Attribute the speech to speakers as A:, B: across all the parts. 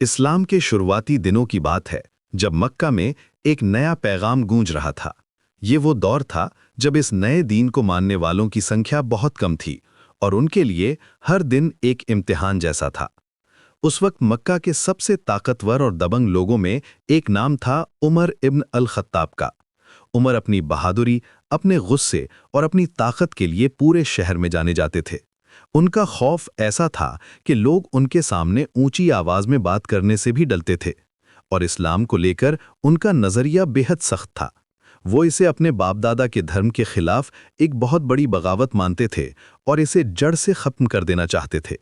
A: اسلام کے شروعاتی دنوں کی بات ہے جب مکہ میں ایک نیا پیغام گونج رہا تھا۔ یہ وہ دور تھا جب اس نئے دین کو ماننے والوں کی سنکھیا بہت کم تھی اور ان کے لیے ہر دن ایک امتحان جیسا تھا۔ اس وقت مکہ کے سب سے طاقتور اور دبنگ لوگوں میں ایک نام تھا عمر ابن الخطاب کا۔ عمر اپنی بہادری، اپنے غصے اور اپنی طاقت کے لیے پورے شہر میں جانے جاتے تھے۔ ان کا خوف ایسا تھا کہ لوگ ان کے سامنے اونچی آواز میں بات کرنے سے بھی ڈرتے تھے، اور اسلام کو لے کر ان کا نظریہ بے حد سخت تھا۔ وہ اسے اپنے باپ دادا کے دھرم کے خلاف ایک بہت بڑی بغاوت مانتے تھے اور اسے جڑ سے ختم کر دینا چاہتے تھے۔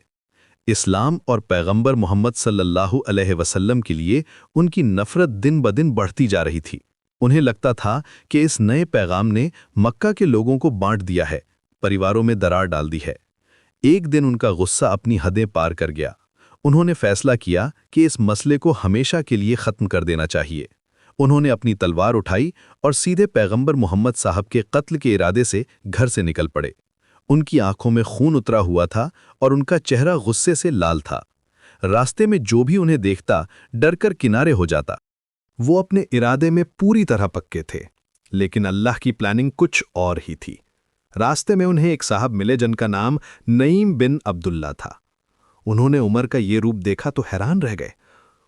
A: اسلام اور پیغمبر محمد صلی اللہ علیہ وسلم کے لیے ان کی نفرت دن بدن بڑھتی جا رہی تھی۔ انہیں لگتا تھا کہ اس نئے پیغام نے مکہ کے لوگوں کو بانٹ دیا ہے، پریواروں میں درار ڈال دی ہے۔ ایک دن ان کا غصہ اپنی حدیں پار کر گیا۔ انہوں نے فیصلہ کیا کہ اس مسئلے کو ہمیشہ کے لیے ختم کر دینا چاہیے۔ انہوں نے اپنی تلوار اٹھائی اور سیدھے پیغمبر محمد صاحب کے قتل کے ارادے سے گھر سے نکل پڑے۔ ان کی آنکھوں میں خون اترا ہوا تھا اور ان کا چہرہ غصے سے لال تھا۔ راستے میں جو بھی انہیں دیکھتا ڈر کر کنارے ہو جاتا۔ وہ اپنے ارادے میں پوری طرح پکے تھے، لیکن اللہ کی پلاننگ کچھ اور ہی تھی۔ راستے میں انہیں ایک صاحب ملے جن کا نام نعیم بن عبداللہ تھا۔ انہوں نے عمر کا یہ روپ دیکھا تو حیران رہ گئے۔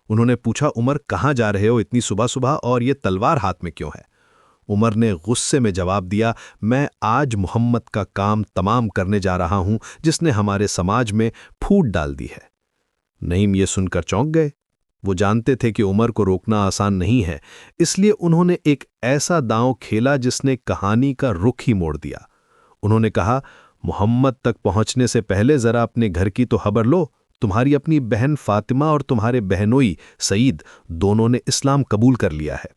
A: انہوں نے پوچھا، عمر کہاں جا رہے ہو اتنی صبح صبح اور یہ تلوار ہاتھ میں کیوں ہے؟ عمر نے غصے میں جواب دیا، میں آج محمد کا کام تمام کرنے جا رہا ہوں جس نے ہمارے سماج میں پھوٹ ڈال دی ہے۔ نعیم یہ سن کر چونک گئے۔ وہ جانتے تھے کہ عمر کو روکنا آسان نہیں ہے، اس لیے انہوں نے ایک ایسا داؤں کھیلا جس نے کہانی کا رخ ہی موڑ دیا۔ انہوں نے کہا، محمد تک پہنچنے سے پہلے ذرا اپنے گھر کی تو خبر لو۔ تمہاری اپنی بہن فاطمہ اور تمہارے بہنوئی سعید دونوں نے اسلام قبول کر لیا ہے۔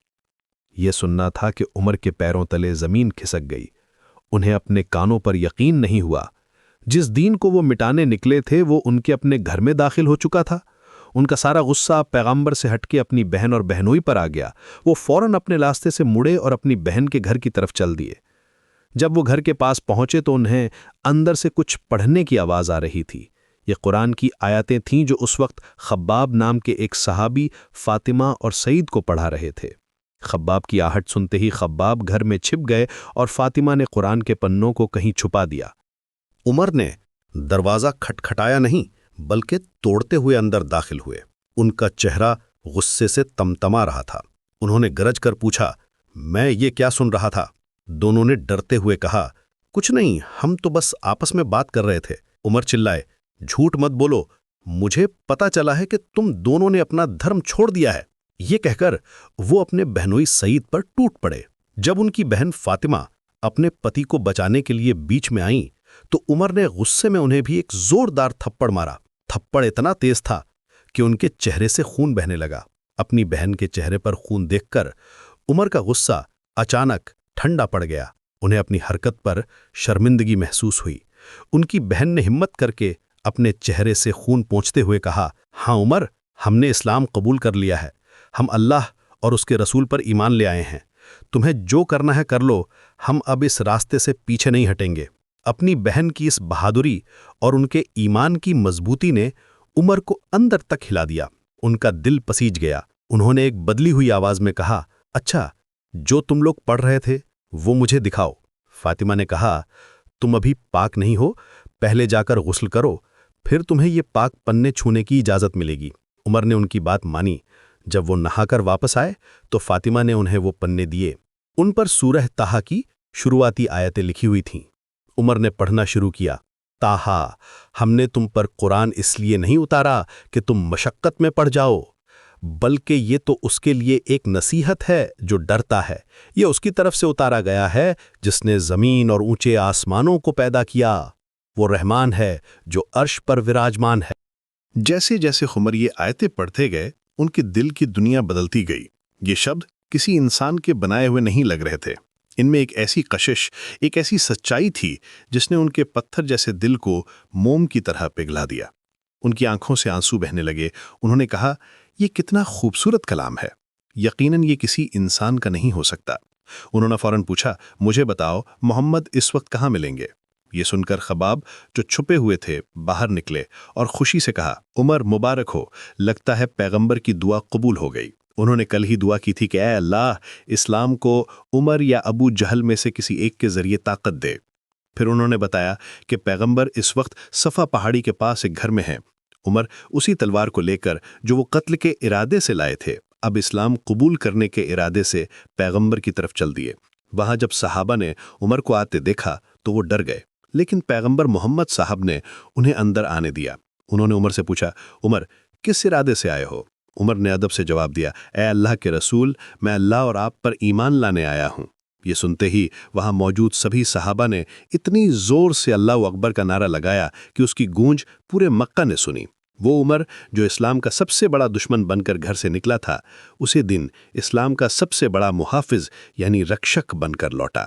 A: یہ سننا تھا کہ عمر کے پیروں تلے زمین کھسک گئی۔ انہیں اپنے کانوں پر یقین نہیں ہوا۔ جس دین کو وہ مٹانے نکلے تھے وہ ان کے اپنے گھر میں داخل ہو چکا تھا۔ ان کا سارا غصہ پیغمبر سے ہٹ کے اپنی بہن اور بہنوئی پر آ گیا۔ وہ فوراً اپنے راستے سے مڑے اور اپنی بہن کے گھر کی طرف چل دیے۔ جب وہ گھر کے پاس پہنچے تو انہیں اندر سے کچھ پڑھنے کی آواز آ رہی تھی۔ یہ قرآن کی آیاتیں تھیں جو اس وقت خباب نام کے ایک صحابی فاطمہ اور سعید کو پڑھا رہے تھے۔ خباب کی آہٹ سنتے ہی خباب گھر میں چھپ گئے اور فاطمہ نے قرآن کے پنوں کو کہیں چھپا دیا۔
B: عمر نے دروازہ کھٹکھٹایا نہیں بلکہ توڑتے ہوئے اندر داخل ہوئے۔ ان کا چہرہ غصے سے تمتما رہا تھا۔ انہوں نے گرج کر پوچھا، میں یہ کیا سن رہا تھا؟ دونوں نے ڈرتے ہوئے کہا، کچھ نہیں، ہم تو بس آپس میں بات کر رہے تھے۔ عمر چلائے، جھوٹ مت بولو، مجھے پتا چلا ہے کہ تم دونوں نے اپنا دھرم چھوڑ دیا ہے۔ یہ کہہ کر وہ اپنے بہنوئی سعید پر ٹوٹ پڑے۔ جب ان کی بہن فاطمہ اپنے پتی کو بچانے کے لیے بیچ میں آئیں تو عمر نے غصے میں انہیں بھی ایک زوردار تھپڑ مارا۔ تھپڑ اتنا تیز تھا کہ ان کے چہرے سے خون بہنے لگا۔ اپنی بہن کے چہرے پر خون دیکھ کر عمر کا غصہ اچانک ٹھنڈا پڑ گیا۔ انہیں اپنی حرکت پر شرمندگی محسوس ہوئی۔ ان کی بہن نے ہمت کر کے اپنے چہرے سے خون پونچھتے ہوئے کہا، ہاں عمر، ہم نے اسلام قبول کر لیا ہے۔ ہم اللہ اور اس کے رسول پر ایمان لے آئے ہیں۔ تمہیں جو کرنا ہے کر لو، ہم اب اس راستے سے پیچھے نہیں ہٹیں گے۔ اپنی بہن کی اس بہادری اور ان کے ایمان کی مضبوطی نے عمر کو اندر تک ہلا دیا۔ ان کا دل پسیج گیا۔ انہوں نے ایک بدلی ہوئی آواز میں کہا، اچھا، جو تم لوگ پڑھ رہے تھے وہ مجھے دکھاؤ۔ فاطمہ نے کہا، تم ابھی پاک نہیں ہو، پہلے جا کر غسل کرو، پھر تمہیں یہ پاک پنے چھونے کی اجازت ملے گی۔ عمر نے ان کی بات مانی۔ جب وہ نہا کر واپس آئے تو فاطمہ نے انہیں وہ پنے دیے۔ ان پر سورہ طٰہٰ کی شروعاتی آیتیں لکھی ہوئی تھیں۔ عمر نے پڑھنا شروع کیا، طٰہٰ، ہم نے تم پر قرآن اس لیے نہیں اتارا کہ تم مشقت میں پڑ جاؤ، بلکہ یہ تو اس کے لیے ایک نصیحت ہے جو ڈرتا ہے۔ یہ اس کی طرف سے اتارا گیا ہے جس نے زمین اور اونچے آسمانوں کو پیدا کیا۔ وہ رحمان ہے جو عرش پر وراجمان ہے۔
C: جیسے جیسے عمر یہ آیتیں پڑھتے گئے، ان کے دل کی دنیا بدلتی گئی۔ یہ شبد کسی انسان کے بنائے ہوئے نہیں لگ رہے تھے۔ ان میں ایک ایسی کشش، ایک ایسی سچائی تھی جس نے ان کے پتھر جیسے دل کو موم کی طرح پگھلا دیا۔ ان کی آنکھوں سے آنسو بہنے لگے۔ انہوں نے کہا، یہ کتنا خوبصورت کلام ہے، یقیناً یہ کسی انسان کا نہیں ہو سکتا۔ انہوں نے فوراً پوچھا، مجھے بتاؤ محمد اس وقت کہاں ملیں گے؟ یہ سن کر خباب جو چھپے ہوئے تھے باہر نکلے اور خوشی سے کہا، عمر مبارک ہو، لگتا ہے پیغمبر کی دعا قبول ہو گئی۔ انہوں نے کل ہی دعا کی تھی کہ اے اللہ، اسلام کو عمر یا ابو جہل میں سے کسی ایک کے ذریعے طاقت دے۔ پھر انہوں نے بتایا کہ پیغمبر اس وقت صفا پہاڑی کے پاس ایک گھر میں ہیں۔ عمر اسی تلوار کو لے کر جو وہ قتل کے ارادے سے لائے تھے، اب اسلام قبول کرنے کے ارادے سے پیغمبر کی طرف چل دیے۔ وہاں جب صحابہ نے عمر کو آتے دیکھا تو وہ ڈر گئے، لیکن پیغمبر محمد صاحب نے انہیں اندر آنے دیا۔ انہوں نے عمر سے پوچھا، عمر کس ارادے سے آئے ہو؟ عمر نے ادب سے جواب دیا، اے اللہ کے رسول، میں اللہ اور آپ پر ایمان لانے آیا ہوں۔ یہ سنتے ہی وہاں موجود سبھی صحابہ نے اتنی زور سے اللہ اکبر کا نعرہ لگایا کہ اس کی گونج پورے مکہ نے سنی۔ وہ عمر جو اسلام کا سب سے بڑا دشمن بن کر گھر سے نکلا تھا، اسی دن اسلام کا سب سے بڑا محافظ یعنی رکشک بن کر لوٹا۔